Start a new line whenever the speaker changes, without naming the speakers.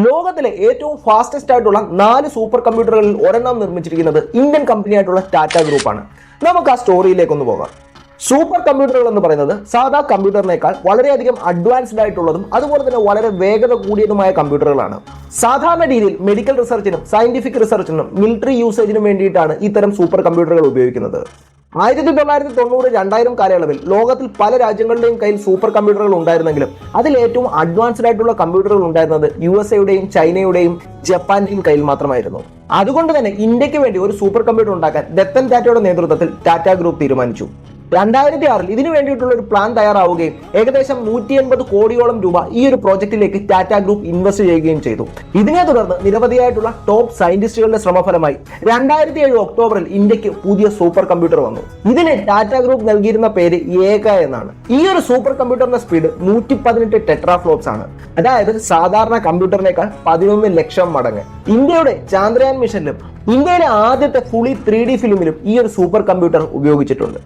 ലോകത്തിലെ ഏറ്റവും ഫാസ്റ്റസ്റ്റ് ആയിട്ടുള്ള 4 സൂപ്പർ കമ്പ്യൂട്ടറുകളിൽ ഒരെണ്ണം നിർമ്മിച്ചിരിക്കുന്നത് ഇന്ത്യൻ കമ്പനിയായിട്ടുള്ള ടാറ്റ ഗ്രൂപ്പാണ്. നമുക്ക് ആ സ്റ്റോറിയിലേക്ക് ഒന്ന് പോകാം. സൂപ്പർ കമ്പ്യൂട്ടറുകൾ എന്ന് പറയുന്നത് സാധാ കമ്പ്യൂട്ടറിനേക്കാൾ വളരെയധികം അഡ്വാൻസ്ഡ് ആയിട്ടുള്ളതും അതുപോലെ തന്നെ വളരെ വേഗത കൂടിയതുമായ കമ്പ്യൂട്ടറുകളാണ്. സാധാരണ രീതിയിൽ മെഡിക്കൽ റിസർച്ചിനും സയന്റിഫിക് റിസർച്ചിനും മിലിറ്ററി യൂസേജിനും വേണ്ടിയിട്ടാണ് ഇത്തരം സൂപ്പർ കമ്പ്യൂട്ടറുകൾ ഉപയോഗിക്കുന്നത്. 1990-2000 കാലയളവിൽ ലോകത്തിൽ പല രാജ്യങ്ങളുടെയും കയ്യിൽ സൂപ്പർ കമ്പ്യൂട്ടറുകൾ ഉണ്ടായിരുന്നെങ്കിലും അതിൽ ഏറ്റവും അഡ്വാൻസ്ഡ് ആയിട്ടുള്ള കമ്പ്യൂട്ടറുകൾ ഉണ്ടായിരുന്നത് USA-യുടെയും ചൈനയുടെയും ജപ്പാന്റെയും കയ്യിൽ മാത്രമായിരുന്നു. അതുകൊണ്ട് തന്നെ ഇന്ത്യക്ക് വേണ്ടി ഒരു സൂപ്പർ കമ്പ്യൂട്ടർ ഉണ്ടാക്കാൻ രത്തൻ ടാറ്റയുടെ നേതൃത്വത്തിൽ ടാറ്റ ഗ്രൂപ്പ് തീരുമാനിച്ചു. 2006 ഇതിനു വേണ്ടിയിട്ടുള്ള ഒരു പ്ലാൻ തയ്യാറാവുകയും ഏകദേശം 180 കോടിയോളം രൂപ ഈ ഒരു പ്രോജക്റ്റിലേക്ക് ടാറ്റ ഗ്രൂപ്പ് ഇൻവെസ്റ്റ് ചെയ്യുകയും ചെയ്തു. ഇതിനെ തുടർന്ന് നിരവധിയായിട്ടുള്ള ടോപ്പ് സയന്റിസ്റ്റുകളുടെ ശ്രമഫലമായി 2007 ഒക്ടോബറിൽ ഇന്ത്യക്ക് പുതിയ സൂപ്പർ കമ്പ്യൂട്ടർ വന്നു. ഇതിന് ടാറ്റ ഗ്രൂപ്പ് നൽകിയിരുന്ന പേര് ഏക എന്നാണ്. ഈ ഒരു സൂപ്പർ കമ്പ്യൂട്ടറിന്റെ സ്പീഡ് 118 ടെട്രാഫ്ലോപ്സ് ആണ്. അതായത് സാധാരണ കമ്പ്യൂട്ടറിനേക്കാൾ 11 ലക്ഷം മടങ്ങ്. ഇന്ത്യയുടെ ചാന്ദ്രയാൻ മിഷനിലും ഇന്ത്യയിലെ ആദ്യത്തെ ഫുള്ളി 3D ഫിലിമിലും ഈ ഒരു സൂപ്പർ കമ്പ്യൂട്ടർ ഉപയോഗിച്ചിട്ടുണ്ട്.